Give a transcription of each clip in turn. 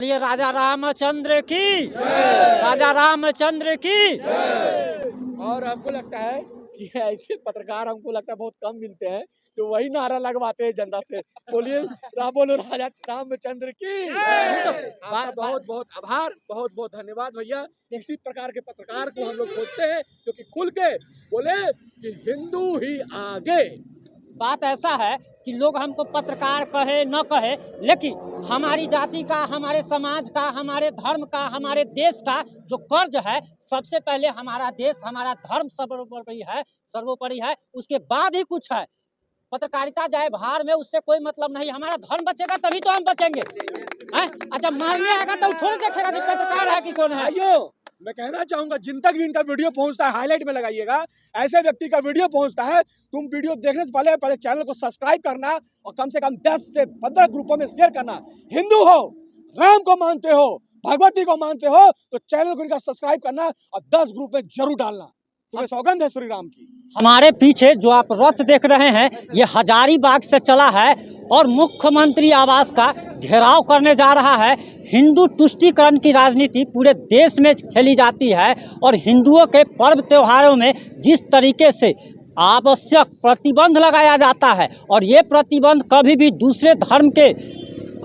ये राजा रामचंद्र की राजा रामचंद्र की। और हमको लगता है कि ऐसे पत्रकार हमको लगता है बहुत कम मिलते हैं तो वही नारा लगवाते हैं जनता से, बोलिए बोलो राजा रामचंद्र की। आपका बहुत बहुत आभार, बहुत बहुत धन्यवाद भैया। इसी प्रकार के पत्रकार को हम लोग खोजते हैं जो कि खुल के बोले कि हिंदू ही आगे। बात ऐसा है कि लोग हमको पत्रकार कहे न कहे, लेकिन हमारी जाति का, हमारे समाज का, हमारे धर्म का, हमारे देश का जो कर्ज है, सबसे पहले हमारा देश, हमारा धर्म सर्वोपरि है, उसके बाद ही कुछ है। पत्रकारिता जाए बाहर में, उससे कोई मतलब नहीं। हमारा धर्म बचेगा तभी तो हम बचेंगे। अच्छा, मारने आएगा तो थोड़ी देखेगा कि पत्रकार है कि कौन है। मैं कहना चाहूंगा, जिन तक भी इनका वीडियो पहुंचता है हाईलाइट में लगाइएगा। ऐसे व्यक्ति का वीडियो पहुंचता है, तुम वीडियो देखने से पहले चैनल को सब्सक्राइब करना और कम से कम 10 से 15 ग्रुपों में शेयर करना। हिंदू हो, राम को मानते हो, भगवती को मानते हो तो चैनल को इनका सब्सक्राइब करना और 10 ग्रुप में जरूर डालना। तुम्हें सौगंध है श्री राम की। हमारे पीछे जो आप रथ देख रहे हैं, ये हजारीबाग से चला है और मुख्यमंत्री आवास का घेराव करने जा रहा है। हिंदू तुष्टीकरण की राजनीति पूरे देश में खेली जाती है और हिंदुओं के पर्व त्योहारों में जिस तरीके से आवश्यक प्रतिबंध लगाया जाता है, और ये प्रतिबंध कभी भी दूसरे धर्म के,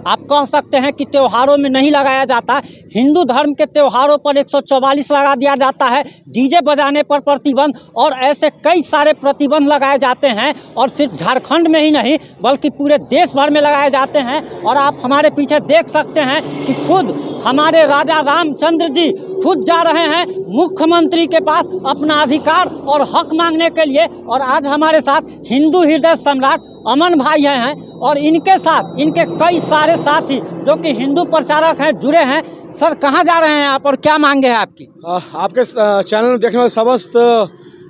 आप कह सकते हैं कि त्योहारों में नहीं लगाया जाता। हिंदू धर्म के त्योहारों पर 144 लगा दिया जाता है, डीजे बजाने पर प्रतिबंध, और ऐसे कई सारे प्रतिबंध लगाए जाते हैं। और सिर्फ झारखंड में ही नहीं बल्कि पूरे देश भर में लगाए जाते हैं। और आप हमारे पीछे देख सकते हैं कि खुद हमारे राजा रामचंद्र जी खुद जा रहे हैं मुख्यमंत्री के पास अपना अधिकार और हक मांगने के लिए। और आज हमारे साथ हिंदू हृदय सम्राट अमन भाई हैं और इनके साथ इनके कई सारे साथी जो कि हिंदू प्रचारक हैं जुड़े हैं। सर, कहाँ जा रहे हैं आप और क्या मांगे हैं आपकी? आपके चैनल में देखने वाले समस्त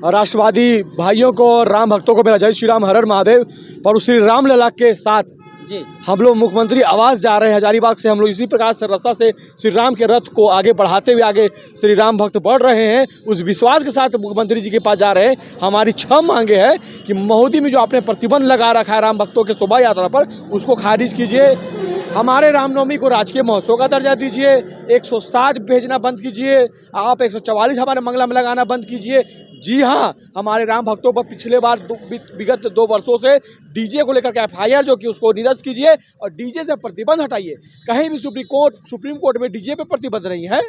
राष्ट्रवादी भाइयों को और राम भक्तों को मेरा जय श्री राम, हर हर महादेव। पर श्री रामलला के साथ जी हम लोग मुख्यमंत्री आवास जा रहे हैं हजारीबाग से। हम लोग इसी प्रकार से रास्ता से श्री राम के रथ को आगे बढ़ाते हुए आगे श्री राम भक्त बढ़ रहे हैं। उस विश्वास के साथ मुख्यमंत्री जी के पास जा रहे हैं। हमारी 6 मांगे हैं कि महोदी में जो आपने प्रतिबंध लगा रखा है राम भक्तों के शोभा यात्रा पर, उसको खारिज कीजिए। हमारे रामनवमी को राजकीय महोत्सव का दर्जा दीजिए। 107 भेजना बंद कीजिए। आप 144 हमारे मंगला में लगाना बंद कीजिए। जी हाँ, हमारे राम भक्तों पर पिछले बार विगत 2 वर्षों से डीजे को लेकर के FIR जो कि उसको निरस्त कीजिए और डीजे से प्रतिबंध हटाइए। कहीं भी सुप्रीम कोर्ट में डीजे पे प्रतिबंध नहीं है।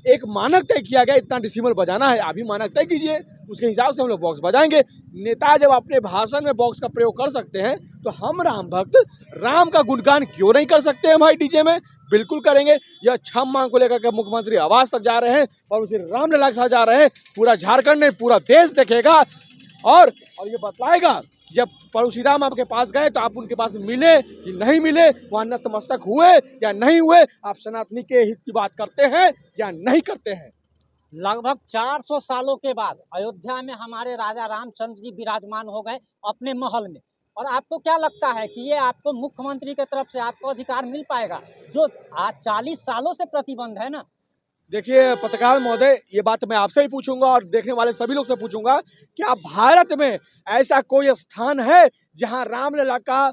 एक मानक तय किया गया, इतना डेसिबल बजाना है, आप भी मानक तय कीजिए, उसके हिसाब से हम लोग बॉक्स बजाएंगे। नेता जब अपने भाषण में बॉक्स का प्रयोग कर सकते हैं तो हम राम भक्त राम का गुणगान क्यों नहीं कर सकते हैं भाई डीजे में? बिल्कुल करेंगे। यह 6 मांग को लेकर के मुख्यमंत्री आवास तक जा रहे हैं और उसे रामलला के साथ जा रहे हैं। पूरा झारखंड नहीं, पूरा देश देखेगा और ये बतलाएगा जब पड़ोसी राम आपके पास गए तो आप उनके पास मिले कि नहीं मिले, वहाँ नतमस्तक हुए या नहीं हुए, आप सनातनी के हित की बात करते हैं या नहीं करते हैं। लगभग 400 सालों के बाद अयोध्या में हमारे राजा रामचंद्र जी विराजमान हो गए अपने महल में। और आपको क्या लगता है कि ये आपको मुख्यमंत्री की तरफ से आपको अधिकार मिल पाएगा जो आज 40 सालों से प्रतिबंध है ना? देखिए पत्रकार महोदय, ये बात मैं आपसे ही पूछूंगा और देखने वाले सभी लोग से पूछूंगा, क्या भारत में ऐसा कोई स्थान है जहां रामलला का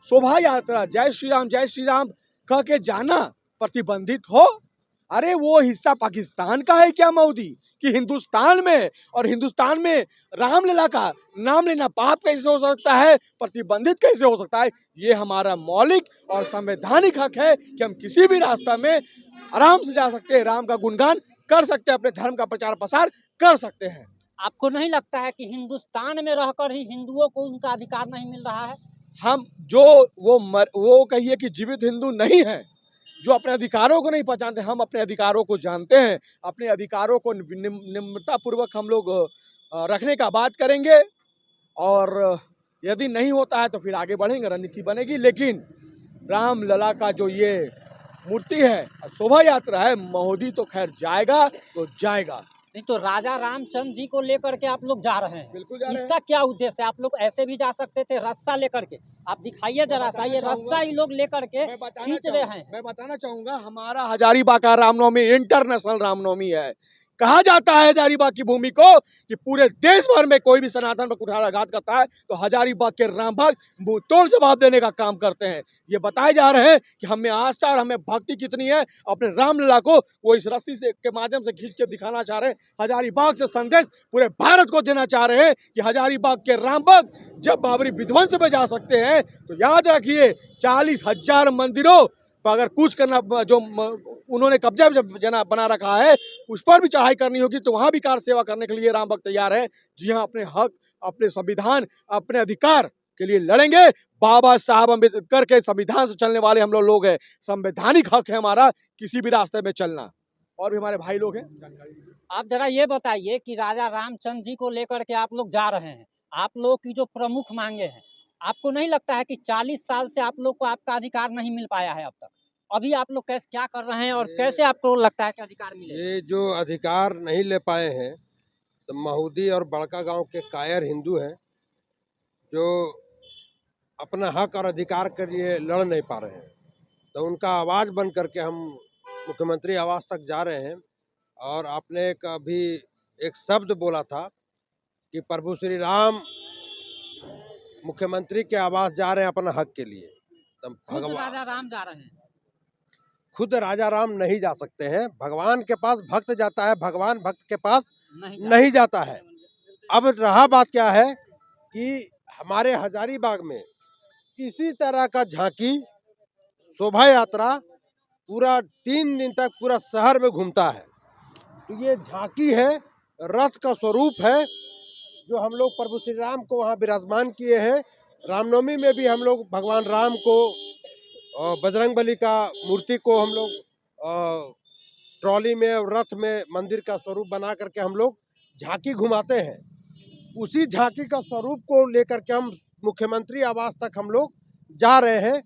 शोभा यात्रा जय श्री राम कह के जाना प्रतिबंधित हो? अरे वो हिस्सा पाकिस्तान का है क्या मोदी कि हिंदुस्तान में? और हिंदुस्तान में रामलला का नाम लेना पाप कैसे हो सकता है, प्रतिबंधित कैसे हो सकता है? ये हमारा मौलिक और संवैधानिक हक है कि हम किसी भी रास्ता में आराम से जा सकते हैं, राम का गुणगान कर सकते हैं, अपने धर्म का प्रचार प्रसार कर सकते हैं। आपको नहीं लगता है कि हिंदुस्तान में रहकर ही हिंदुओं को उनका अधिकार नहीं मिल रहा है? हम जो वो कहिए कि जीवित हिंदू नहीं है, जो अपने अधिकारों को नहीं पहचानते। हम अपने अधिकारों को जानते हैं। अपने अधिकारों को निम्रता पूर्वक हम लोग रखने का बात करेंगे और यदि नहीं होता है तो फिर आगे बढ़ेंगे, रणनीति बनेगी। लेकिन रामलला का जो ये मूर्ति है, शोभा यात्रा है, महोदी तो खैर जाएगा तो जाएगा। नहीं तो राजा रामचंद्र जी को लेकर के आप लोग जा रहे हैं, बिल्कुल जा रहे हैं। इसका क्या उद्देश्य है? आप लोग ऐसे भी जा सकते थे रस्सा लेकर के। आप दिखाइए जरा सा, ये रस्सा ही लोग लेकर के खींच रहे हैं। मैं बताना चाहूंगा, हमारा हजारीबाग का रामनवमी इंटरनेशनल रामनवमी है। कहा जाता है हजारीबाग की भूमि को कि पूरे देश भर में कोई भी सनातन पर कुठाराघात करता है तो हजारीबाग के राम भक्त मुंह तोड़ जवाब देने का काम करते हैं। ये बताए जा रहे हैं कि हमें आस्था और हमें भक्ति कितनी है, अपने रामलला को वो इस रस्सी से के माध्यम से खींच के दिखाना चाह रहे हैं। हजारीबाग से संदेश पूरे भारत को देना चाह रहे हैं कि हजारीबाग के राम भक्त जब बाबरी विध्वंस पे जा सकते हैं तो याद रखिए 40,000 मंदिरों पर अगर कुछ करना जो उन्होंने कब्जा जना बना रखा है उस पर भी चढ़ाई करनी होगी तो वहां भी कार सेवा करने के लिए राम भक्त तैयार है। जी हाँ, अपने हक, अपने संविधान, अपने अधिकार के लिए लड़ेंगे। बाबा साहब अम्बेडकर के संविधान से चलने वाले हम लोग हैं। संवैधानिक हक है हमारा किसी भी रास्ते में चलना। और भी हमारे भाई लोग हैं। आप जरा ये बताइए कि राजा रामचंद्र जी को लेकर के आप लोग जा रहे हैं, आप लोग की जो प्रमुख मांगे हैं, आपको नहीं लगता है कि 40 साल से आप लोग को आपका अधिकार नहीं मिल पाया है अब तक? अभी आप लोग कैसे क्या कर रहे हैं और कैसे आपको लगता है कि अधिकार मिलेगा? ये जो अधिकार नहीं ले पाए हैं तो महुदी और बड़का गांव के कायर हिंदू हैं जो अपना हक और अधिकार के लिए लड़ नहीं पा रहे हैं, तो उनका आवाज़ बन करके हम मुख्यमंत्री आवास तक जा रहे हैं। और आपने कभी एक शब्द बोला था कि प्रभु श्री राम मुख्यमंत्री के आवास जा रहे हैं अपना हक के लिए, तो खुद राजा राम जा रहे हैं। खुद राजा राम नहीं जा सकते हैं। भगवान के पास भक्त जाता है, भगवान भक्त के पास नहीं जाता है। अब रहा बात क्या है कि हमारे हजारीबाग में इसी तरह का झांकी शोभा यात्रा पूरा 3 दिन तक पूरा शहर में घूमता है। तो ये झांकी है, रथ का स्वरूप है जो हम लोग प्रभु श्री राम को वहाँ विराजमान किए हैं। रामनवमी में भी हम लोग भगवान राम को और बजरंगबली का मूर्ति को हम लोग ट्रॉली में और रथ में मंदिर का स्वरूप बना करके हम लोग झांकी घुमाते हैं। उसी झांकी का स्वरूप को लेकर के हम मुख्यमंत्री आवास तक हम लोग जा रहे हैं।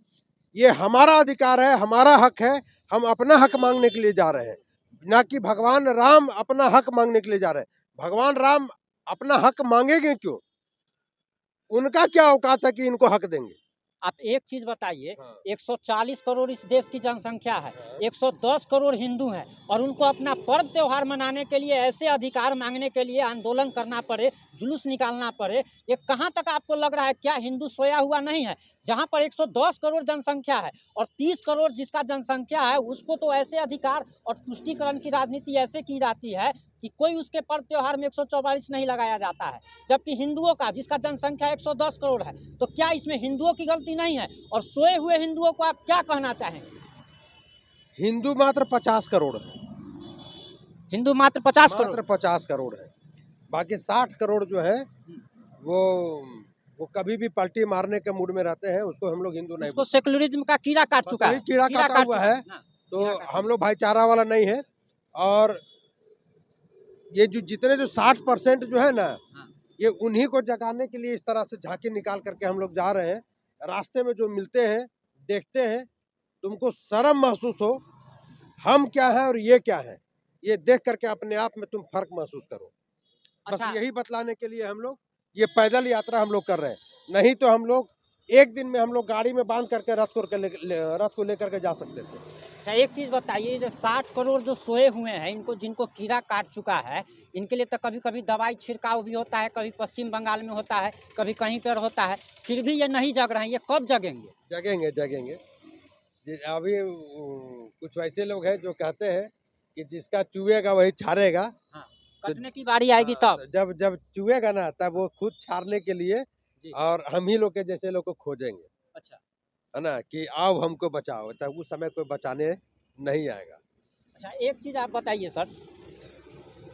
ये हमारा अधिकार है, हमारा हक है। हम अपना हक मांगने के लिए जा रहे हैं, ना कि भगवान राम अपना हक मांगने के लिए जा रहे हैं। भगवान राम अपना हक मांगेंगे क्यों? उनका क्या औकात है कि इनको हक देंगे? आप एक चीज बताइए, हाँ। 140 करोड़ इस देश की जनसंख्या है, 110 करोड़ हिंदू हैं और उनको अपना पर्व त्योहार मनाने के लिए, ऐसे अधिकार मांगने के लिए आंदोलन करना पड़े, जुलूस निकालना पड़े, ये कहाँ तक आपको लग रहा है? क्या हिंदू सोया हुआ नहीं है? जहाँ पर 110 करोड़ जनसंख्या है और 30 करोड़ जिसका जनसंख्या है उसको तो ऐसे अधिकार और तुष्टीकरण की राजनीति ऐसे की जाती है कि कोई उसके पर्व त्योहार में 144 नहीं लगाया जाता है, जबकि हिंदुओं का जिसका जनसंख्या 110 करोड़ है, तो क्या इसमें हिंदुओं की गलती नहीं है? और सोए हुए हिंदुओं को आप क्या कहना चाहेंगे? हिंदू मात्र 50 करोड़ है। हिंदू मात्र 50 करोड़? मात्र 50 करोड़ है। बाकी 60 करोड़ जो है वो कभी भी पलटी मारने के मूड में रहते हैं। उसको हम लोग हिंदू नहीं उसको सेकुलरिज्म का कीड़ा काट चुका है। कीड़ा काटा हुआ है। तो हम लोग भाईचारा वाला नहीं है। और ये जो जितने जो 60% जो है ना, ये उन्हीं को जगाने के लिए इस तरह से झांकी निकाल करके हम लोग जा रहे हैं। रास्ते में जो मिलते हैं, देखते हैं, तुमको शर्म महसूस हो हम क्या है और ये क्या है, ये देख करके अपने आप में तुम फर्क महसूस करो। बस यही बतलाने के लिए हम लोग ये पैदल यात्रा हम लोग कर रहे हैं। नहीं तो हम लोग एक दिन में हम लोग गाड़ी में बांध करके रथ को लेकर के जा सकते थे। अच्छा, एक चीज बताइए, जो 60 करोड़ जो सोए हुए हैं, इनको जिनको कीड़ा काट चुका है, इनके लिए तो कभी कभी दवाई छिड़काव भी होता है, कभी पश्चिम बंगाल में होता है, कभी कहीं पर होता है, फिर भी ये नहीं जग रहे हैं। ये कब जगेंगे? जगेंगे जगेंगे। अभी कुछ वैसे लोग हैं जो कहते हैं कि जिसका चुएगा वही छारेगा। हाँ, कटने की बारी आएगी तब। जब चुएगा ना तब वो खुद छारने के लिए और हम ही लोग के जैसे लोग को खोजेंगे। अच्छा, है ना, कि आओ हमको बचाओ, तब उस समय कोई बचाने नहीं आएगा। अच्छा, एक चीज़ आप बताइए सर,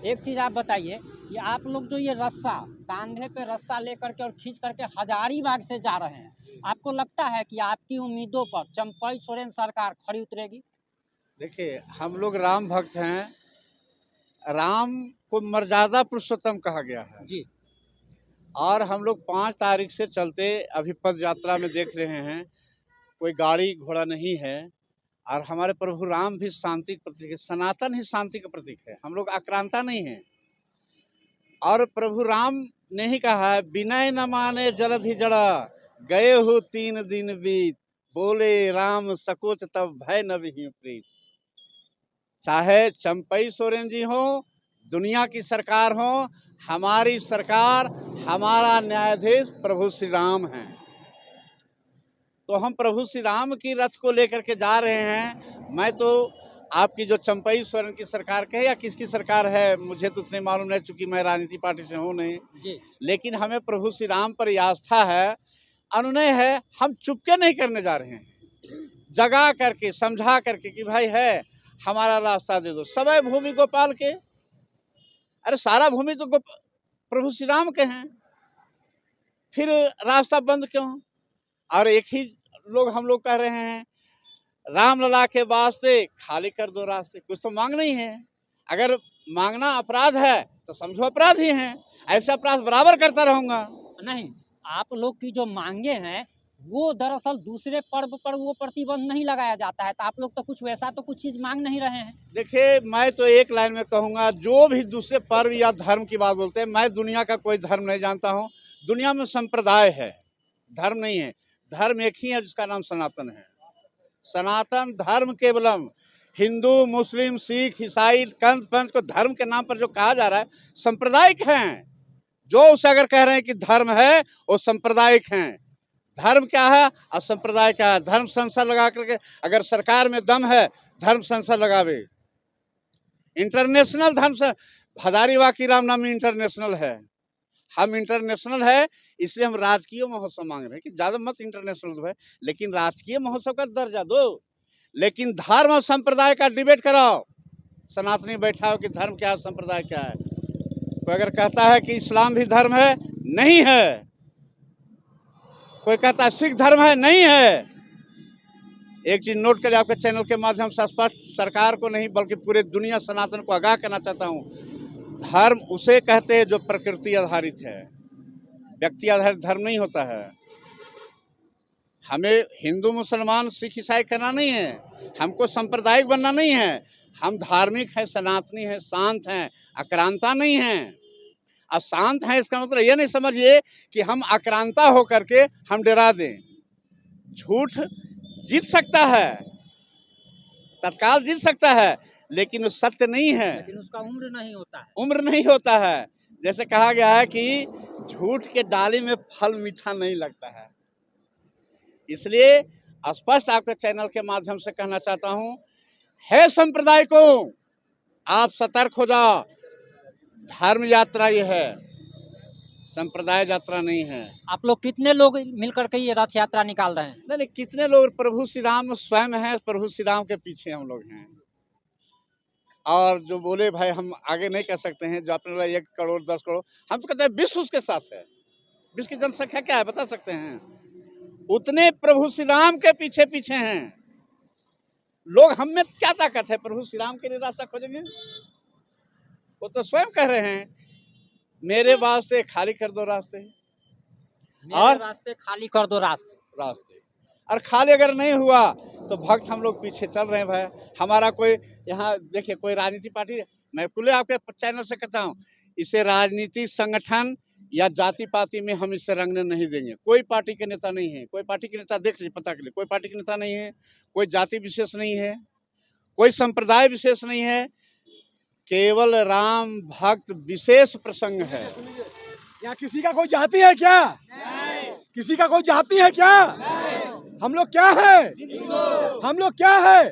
एक चीज़ आप बताइए कि आप लोग जो ये रस्सा कांधे पे रस्सा लेकर के और खींच करके हजारीबाग से जा रहे हैं, आपको लगता है कि आपकी उम्मीदों पर चंपई सोरेन सरकार खरी उतरेगी? देखिए, हम लोग राम भक्त हैं। राम को मर्यादा पुरुषोत्तम कहा गया है जी। और हम लोग 5 तारीख से चलते अभी पद यात्रा में देख रहे हैं, कोई गाड़ी घोड़ा नहीं है। और हमारे प्रभु राम भी शांति के प्रतीक है, सनातन ही शांति का प्रतीक है। हम लोग आक्रांता नहीं हैं। और प्रभु राम ने ही कहा है, विनय न माने जलधि जड़ा, गए हो 3 दिन बीत, बोले राम सकोच तब भय न विहि प्रीत। चाहे चंपई सोरेन जी हो, दुनिया की सरकार हो, हमारी सरकार, हमारा न्यायाधीश प्रभु श्री राम हैं। तो हम प्रभु श्री राम की रथ को लेकर के जा रहे हैं। मैं तो आपकी जो चंपई सोरेन की सरकार कहे या किसकी सरकार है, मुझे तो उतनी मालूम नहीं, चूंकि मैं राजनीति पार्टी से हूँ नहीं जी। लेकिन हमें प्रभु श्री राम पर यह आस्था है, अनुनय है। हम चुपके नहीं करने जा रहे हैं, जगा करके समझा करके कि भाई है, हमारा रास्ता दे दो। सबय भूमि गोपाल के, अरे सारा भूमि तो प्रभु श्री राम के हैं, फिर रास्ता बंद क्यों? और एक ही लोग हम लोग कह रहे हैं, राम लला के वास्ते खाली कर दो रास्ते। कुछ तो मांग नहीं है। अगर मांगना अपराध है तो समझो अपराध ही है, ऐसा अपराध बराबर करता रहूंगा। नहीं, आप लोग की जो मांगे हैं वो दरअसल दूसरे पर्व पर वो प्रतिबंध नहीं लगाया जाता है, तो आप लोग तो कुछ वैसा तो कुछ चीज मांग नहीं रहे हैं। देखिए, मैं तो एक लाइन में कहूंगा, जो भी दूसरे पर्व या धर्म की बात बोलते हैं, मैं दुनिया का कोई धर्म नहीं जानता हूं। दुनिया में संप्रदाय है, धर्म नहीं है। धर्म एक ही है जिसका नाम सनातन है। सनातन धर्म केवलम, हिंदू मुस्लिम सिख ईसाई कंस पंथ को धर्म के नाम पर जो कहा जा रहा है, सांप्रदायिक हैं। जो उसे अगर कह रहे हैं कि धर्म है, वो सांप्रदायिक हैं। धर्म क्या है और संप्रदाय क्या है? धर्म संसद लगा करके, अगर सरकार में दम है धर्म संसद लगावे। इंटरनेशनल धर्म से, हजारीबाग की रामनवमी इंटरनेशनल है, हम इंटरनेशनल है, इसलिए हम राजकीय महोत्सव मांग रहे हैं कि ज्यादा मत इंटरनेशनल दो है, लेकिन राजकीय महोत्सव का दर्जा दो। लेकिन धर्म और संप्रदाय का डिबेट कराओ। सनातनी बैठा हो कि धर्म क्या है, संप्रदाय क्या है। कोई अगर कहता है कि इस्लाम भी धर्म है, नहीं है। कोई कहता है सिख धर्म है, नहीं है। एक चीज नोट करिए, आपके चैनल के माध्यम से स्पष्ट, सरकार को नहीं बल्कि पूरे दुनिया सनातन को आगाह करना चाहता हूँ, धर्म उसे कहते हैं जो प्रकृति आधारित है, व्यक्ति आधारित धर्म नहीं होता है। हमें हिंदू मुसलमान सिख ईसाई करना नहीं है, हमको सांप्रदायिक बनना नहीं है। हम धार्मिक हैं, सनातनी हैं, शांत हैं, आक्रांता नहीं हैं। अब शांत हैं इसका मतलब ये नहीं समझिए कि हम आक्रांता होकर के हम डरा दें। झूठ जीत सकता है, तत्काल जीत सकता है, लेकिन वो सत्य नहीं है, लेकिन उसका उम्र नहीं होता है। उम्र नहीं होता है। जैसे कहा गया है कि झूठ के डाली में फल मीठा नहीं लगता है। इसलिए स्पष्ट आपके चैनल के माध्यम से कहना चाहता हूं, है संप्रदाय को आप सतर्क हो जाओ। धर्म यात्रा ये है, संप्रदाय यात्रा नहीं है। आप लोग कितने लोग मिलकर के ये रथ यात्रा निकाल रहे हैं? नहीं, कितने लोग, प्रभु श्री राम स्वयं हैं, प्रभु श्री राम के पीछे हम लोग हैं। और जो बोले भाई हम आगे नहीं कह सकते हैं, जो आपने बोला 1 करोड़ 10 करोड़, हम तो कहते हैं विश्व उसके साथ है। विश्व की जनसंख्या क्या है बता सकते हैं? उतने प्रभु श्री राम के पीछे पीछे हैं लोग। हम में क्या ताकत है? प्रभु श्री राम के लिए रास्ता खोजेंगे? वो तो स्वयं कह रहे हैं, मेरे वास्ते खाली कर दो रास्ते, और रास्ते खाली कर दो रास्ते। और खाली अगर नहीं हुआ तो भक्त हम लोग पीछे चल रहे हैं भाई। हमारा कोई यहाँ देखिए, कोई राजनीति पार्टी, मैं खुले आपके चैनल से कहता हूँ, इसे राजनीति संगठन या जाति पाति में हम इसे रंगने नहीं देंगे। कोई पार्टी के नेता नहीं है, कोई पार्टी के नेता देख लीजिए पता के लिए, कोई पार्टी के नेता नहीं है, कोई जाति विशेष नहीं है, कोई संप्रदाय विशेष नहीं है, केवल राम भक्त विशेष प्रसंग है। यहाँ किसी का कोई जाति है क्या? नहीं। किसी का कोई जाति है क्या? नहीं। हम लोग क्या है? हम लोग क्या है?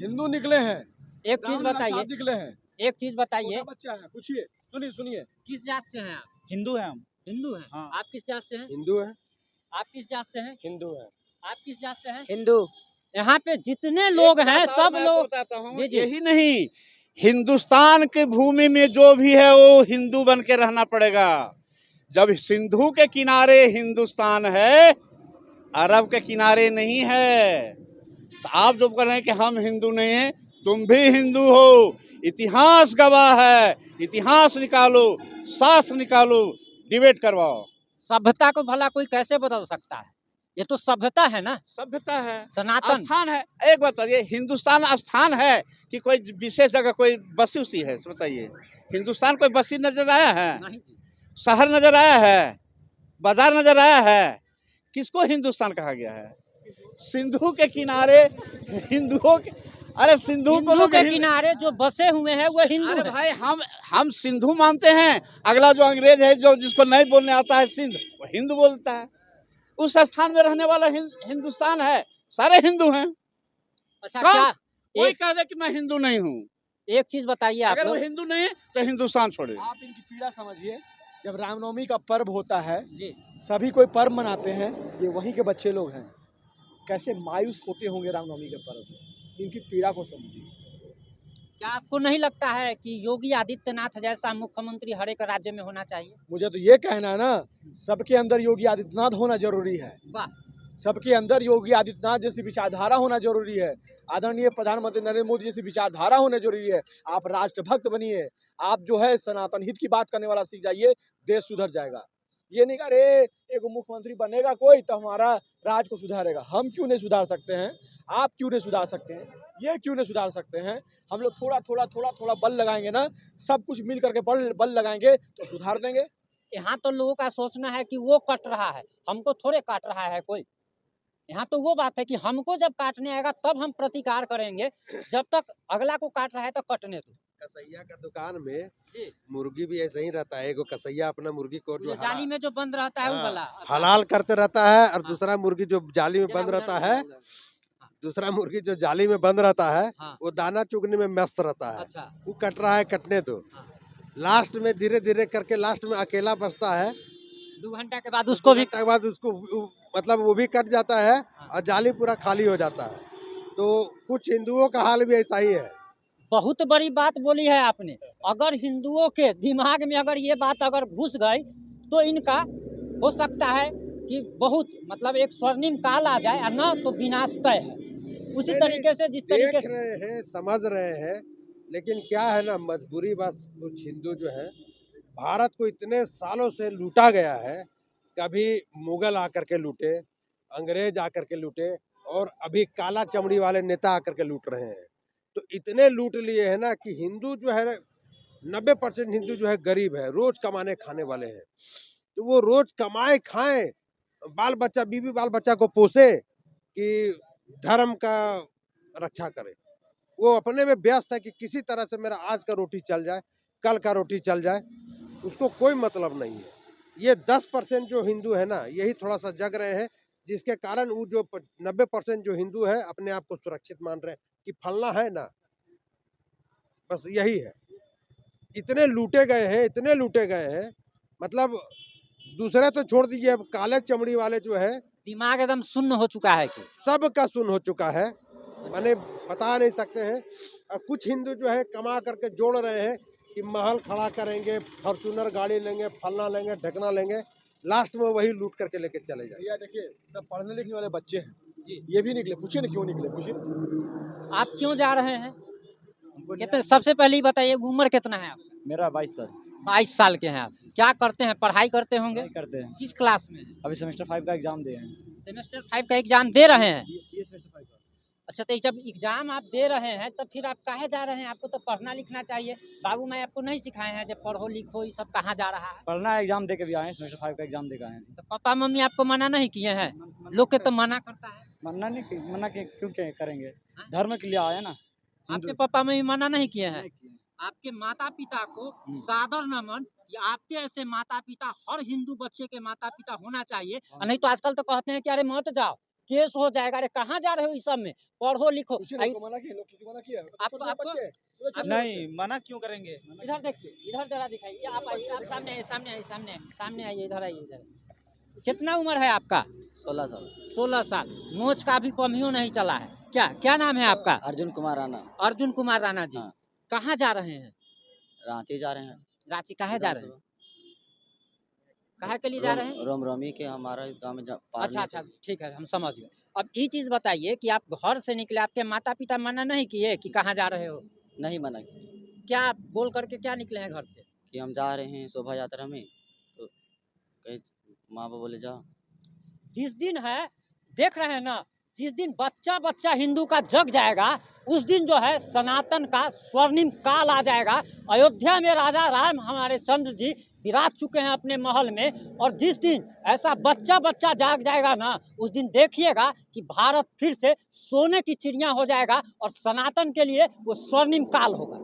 हिंदू निकले हैं। एक चीज बताइए, निकले हैं। एक चीज बताइए, बच्चा है, पूछिए, सुनिए। किस जात से हैं आप? हिंदू है हम। हिंदू हैं। हाँ। आप किस जात से हैं? हिंदू है। आप किस जात से हैं? हिंदू है। आप किस जात से हैं? हिंदू। यहाँ पे जितने लोग हैं सब लोग, बताता हूँ, जी। यही नहीं, हिंदुस्तान की भूमि में जो भी है वो हिंदू बन के रहना पड़ेगा। जब सिंधु के किनारे हिंदुस्तान है, अरब के किनारे नहीं है। तो आप जो कह रहे हैं कि हम हिंदू नहीं हैं, तुम भी हिंदू हो। इतिहास गवाह है, इतिहास निकालो, शास्त्र निकालो, डिबेट करवाओ। सभ्यता को भला कोई कैसे बदल सकता है? ये तो सभ्यता है ना, सभ्यता है, सनातन स्थान है। एक बात बताइए, हिंदुस्तान स्थान है कि कोई विशेष जगह कोई बसी उसी है? बताइए, हिंदुस्तान कोई बसी नजर आया है? नहीं जी। शहर नजर आया है? बाजार नजर आया है? किसको हिंदुस्तान कहा गया है? सिंधु के किनारे हिंदुओं के, अरे सिंधु को सिंधु लोग के किनारे जो बसे हुए हैं वो हिंदू अरे हैं। भाई हम सिंधु मानते हैं, अगला जो अंग्रेज है जो जिसको नहीं बोलने आता है सिंध, वो हिंदू बोलता है। उस स्थान में रहने वाला हिंदुस्तान है, सारे हिंदू हैं। अच्छा कौन? क्या कोई कह दे कि मैं हिंदू नहीं हूँ, एक चीज बताइए आप अगर वो लोग हिंदू नहीं है तो हिंदुस्तान छोड़े। आप इनकी पीड़ा समझिए। जब रामनवमी का पर्व होता है, जी, सभी कोई पर्व मनाते हैं, ये वहीं के बच्चे लोग हैं, कैसे मायूस होते होंगे रामनवमी के पर्व में। इनकी पीड़ा को समझिए। क्या आपको नहीं लगता है कि योगी आदित्यनाथ जैसा मुख्यमंत्री हर एक राज्य में होना चाहिए? मुझे तो ये कहना है ना, सबके अंदर योगी आदित्यनाथ होना जरूरी है। वाह, सबके अंदर योगी आदित्यनाथ जैसी विचारधारा होना जरूरी है। आदरणीय प्रधानमंत्री नरेंद्र मोदी जैसी विचारधारा होना जरूरी है। आप राष्ट्रभक्त बनिए, आप जो है सनातन हित की बात करने वाला सीख जाइए, देश सुधर जाएगा। ये नहीं करे एक मुख्यमंत्री बनेगा कोई तो हमारा राज को सुधारेगा। हम क्यों नहीं सुधार सकते हैं? आप क्यों नहीं सुधार सकते हैं? ये क्यों नहीं सुधार सकते हैं? हम लोग थोड़ा बल लगाएंगे ना, सब कुछ मिल करके बल लगाएंगे तो सुधार देंगे। यहाँ तो लोगों का सोचना है कि वो कट रहा है, हमको थोड़े काट रहा है कोई। यहाँ तो वो बात है कि हमको जब काटने आएगा तब हम प्रतिकार करेंगे, जब तक अगला को काट रहा है तो कटने दो। कसैया का दुकान में जी, मुर्गी भी ऐसे ही रहता है, एगो कसैया अपना मुर्गी को जो जाली में जो बंद रहता है वो हाँ, वाला हलाल करते रहता है, और हाँ। दूसरा मुर्गी जो जाली में जरा बंद उधर, रहता उधर, है, उधर। दूसरा मुर्गी जो जाली में बंद रहता है, हाँ, वो दाना चुगने में मस्त रहता है। अच्छा, वो कट रहा है, कटने दो। हाँ। लास्ट में धीरे धीरे करके लास्ट में अकेला बचता है। 2 घंटा के बाद उसको भी के बाद उसको मतलब वो भी कट जाता है और जाली पूरा खाली हो जाता है। तो कुछ हिंदुओं का हाल भी ऐसा ही है। बहुत बड़ी बात बोली है आपने। अगर हिंदुओं के दिमाग में अगर ये बात अगर घुस गई तो इनका हो सकता है कि बहुत मतलब एक स्वर्णिम काल आ जाए, और न तो विनाश तय है। उसी नहीं, तरीके से जिस तरीके देख से रहे हैं, समझ रहे हैं, लेकिन क्या है ना, मजबूरी बस कुछ हिंदू जो है, भारत को इतने सालों से लूटा गया है। कभी मुगल आकर के लूटे, अंग्रेज आकर के लूटे, और अभी काला चमड़ी वाले नेता आकर के लूट रहे हैं। तो इतने लूट लिए हैं ना कि हिंदू जो है 90% हिंदू जो है गरीब है, रोज कमाने खाने वाले हैं। तो वो रोज कमाए खाएं, बाल बच्चा बीवी बाल बच्चा को पोसे कि धर्म का रक्षा करे। वो अपने में व्यस्त है कि किसी तरह से मेरा आज का रोटी चल जाए, कल का रोटी चल जाए, उसको कोई मतलब नहीं है। ये 10% जो हिंदू है ना, यही थोड़ा सा जग रहे हैं, जिसके कारण वो जो 90% जो हिंदू है अपने आप को सुरक्षित मान रहे हैं कि फलना है ना, बस यही है। इतने लूटे गए हैं, इतने लूटे गए हैं, मतलब दूसरे तो छोड़ दीजिए, अब काले चमड़ी वाले जो है दिमाग एकदम शून्य हो चुका है कि सबका सुन हो चुका है, माने बता नहीं सकते हैं। और कुछ हिंदू जो है कमा करके जोड़ रहे हैं कि महल खड़ा करेंगे, फॉर्चूनर गाड़ी लेंगे, फलना लेंगे, ढकना लेंगे, लास्ट में वही लूट करके लेके चले जाएंगे। भैया देखिए, सब पढ़ने लिखने वाले बच्चे हैं जी। ये भी निकले, पूछिए ना क्यों निकले, पूछिए। आप क्यों जा रहे हैं? कितने, सबसे पहले ही बताइए उम्र कितना है आपका? मेरा 22 साल 22 साल के हैं आप। क्या करते हैं? पढ़ाई करते होंगे? नहीं करते हैं। किस क्लास में? अभी सेमेस्टर 5 का एग्जाम दिए हैं। सेमेस्टर 5 का एग्जाम दे रहे हैं। ये सेमेस्टर 5 का। अच्छा, तो जब एग्जाम आप दे रहे हैं तब फिर आप काहे जा रहे हैं? आपको तो पढ़ना लिखना चाहिए। बाबू माई आपको नहीं सिखाए हैं जब पढ़ो लिखो, ये सब कहाँ जा रहा है? पढ़ना एग्जाम दे के भी आए हैं, सेमेस्टर 5 का एग्जाम दे के आए हैं। तो पापा मम्मी आपको मना नहीं किए हैं? लोग के तो मना करता है। मना के क्यों करेंगे? धर्म के लिए आए ना। आपके पापा मम्मी मना नहीं किए हैं? नहीं किए। आपके माता पिता को सादर नमन कि आपके ऐसे माता पिता हर हिंदू बच्चे के माता पिता होना चाहिए। और नहीं तो आजकल तो कहते हैं कि अरे मत जाओ, केस हो जाएगा। अरे कहाँ जा रहे हो इस सब में? पढ़ो लिखो। पूछिए ना, मना किया, लोग किसी मना किया? आपको- आपको- नहीं मना क्यों करेंगे? इधर देखिए, इधर जरा दिखाइए। आप आइए, आप सामने आइए, सामने आइए, सामने आइए, इधर आइए, इधर। कितना उम्र है आपका? 16 साल। 16 साल। मोच का भी पमियो नहीं चला है। क्या नाम है आपका? अर्जुन कुमार राणा। अर्जुन कुमार राणा जी। हाँ। कहाँ जा रहे हैं? रांची जा रहे हैं। रांची काहे जा रहे हैं? काहे के लिए जा रहे हैं? रोमी के हमारा इस गांव में अच्छा, ठीक है, हम समझ गए। अब ये चीज बताइए कि आप घर से निकले, आपके माता पिता मना नहीं किए कि कहाँ जा रहे हो? नहीं मना किया क्या आप बोल करके क्या निकले हैं घर से? कि हम जा रहे हैं शोभा यात्रा में, तो कहीं माँ बाप बोले जाओ। जिस दिन है, देख रहे हैं ना, जिस दिन बच्चा हिंदू का जग जाएगा उस दिन जो है सनातन का स्वर्णिम काल आ जाएगा। अयोध्या में राजा राम हमारे चंद्र जी विराज चुके हैं अपने महल में, और जिस दिन ऐसा बच्चा बच्चा जाग जाएगा ना, उस दिन देखिएगा कि भारत फिर से सोने की चिड़िया हो जाएगा और सनातन के लिए वो स्वर्णिम काल होगा।